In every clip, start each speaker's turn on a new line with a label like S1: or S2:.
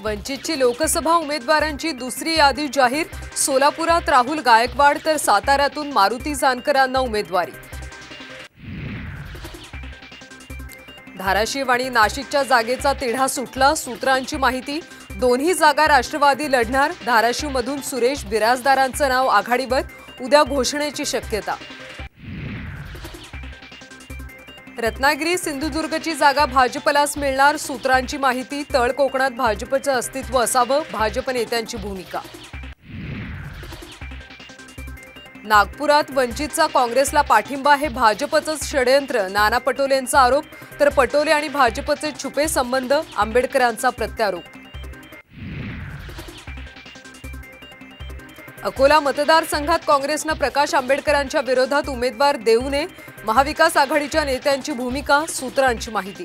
S1: वंचितची लोकसभा उमेदवारांची दुसरी यादी जाहीर। सोलापुरात राहुल गायकवाड तर साताऱ्यातून मारुती जानकरांना उमेदवारी। धाराशिव आणि नाशिकच्या जागेचा तिढा सुटला। सूत्रांची माहिती, दोन्ही जागा राष्ट्रवादी लढणार। धाराशिवमधून सुरेश बिराजदारांचं नाव आघाडीवर, उद्या घोषणेची शक्यता। रत्नागिरी सिंधुदुर्गची जागा भाजपलाच मिळणार। सूत्रांची माहिती, तळ कोकणात भाजपचं अस्तित्व असावं, भाजप नेत्यांची भूमिका। नागपुरात वंचितचा काँग्रेसला पाठिंबा हे भाजपचंच षडयंत्र, नाना पटोलेंचा आरोप। तर पटोले आणि भाजपचे छुपे संबंध, आंबेडकरांचा प्रत्यारोप। अकोला मतदारसंघात काँग्रेसनं प्रकाश आंबेडकरांच्या विरोधात उमेदवार देऊ नये, महाविकास आघाडीच्या नेत्यांची भूमिका। सूत्रांची माहिती,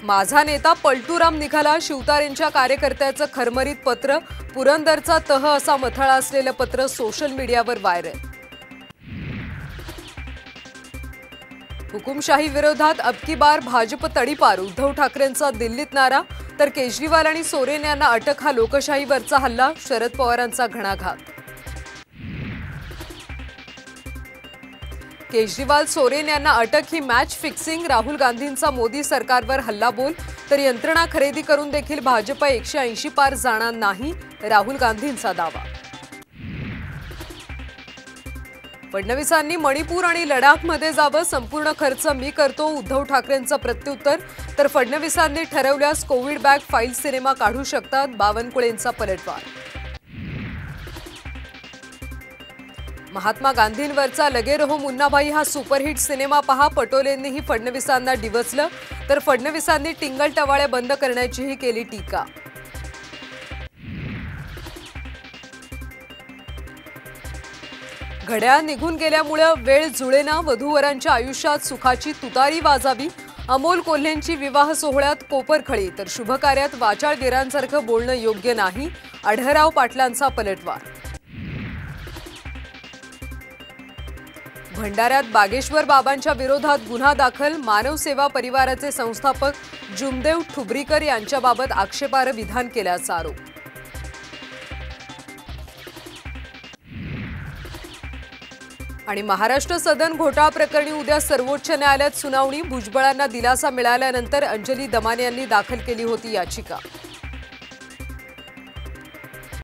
S1: माझा नेता पलटूराम निघाला। शिवतारेंच्या कार्यकर्त्याचं खरमरीत पत्र, पुरंदरचा तह असा मथळा असलेलं पत्र सोशल मीडियावर व्हायरल। हुकुमशाही विरोधात अबकी बार भाजप तडीपार, उद्धव ठाकरेंचा दिल्लीत नारा। तर केजरीवाल आणि सोरेन यांना अटक, हा लोकशाहीवरचा हल्ला, शरद पवारांचा घणाघात। केजरीवाल सोरेन यांना अटक, ही मॅच फिक्सिंग, राहुल गांधींचा मोदी सरकारवर हल्लाबोल। तर यंत्रणा खरेदी करून देखील भाजप 180 पार जाणार नाही, राहुल गांधींचा दावा। फडणवीसांनी मणिपूर आणि लडाखमध्ये जावं, संपूर्ण खर्च मी करतो, उद्धव ठाकरेंचं प्रत्युत्तर। तर फडणवीसांनी ठरवल्यास कोविड बॅग फाईल सिनेमा काढू शकतात, बावनकुळेंचा पलटवार। महात्मा गांधींवरचा लगे रहो मुन्नाभाई हा सुपरहिट सिनेमा पहा, पटोलेंनीही फडणवीसांना डिवचलं। तर फडणवीसांनी टिंगल टवाळे बंद करण्याचीही केली टीका। घड्याळ निघून गेल्यामुळे वेळ जुळेना, वधूवरांच्या आयुष्यात सुखाची तुतारी वाजावी। अमोल कोल्हेंची विवाह सोहळ्यात कोपरखळी, तर शुभकार्यात वाचाळगेरांसारखं बोलणं योग्य नाही, आढळराव पाटलांचा पलटवार। भंडाऱ्यात बागेश्वर बाबांच्या विरोधात गुन्हा दाखल, मानव सेवा परिवाराचे संस्थापक जुमदेव ठुबरीकर यांच्याबाबत आक्षेपार्ह विधान केल्याचा आरोप। आणि महाराष्ट्र सदन घोटाळा प्रकरणी उद्या सर्वोच्च न्यायालयात सुनावणी। भुजबळांना दिलासा मिळाल्यानंतर अंजली दमाने यांनी दाखल केली होती याचिका।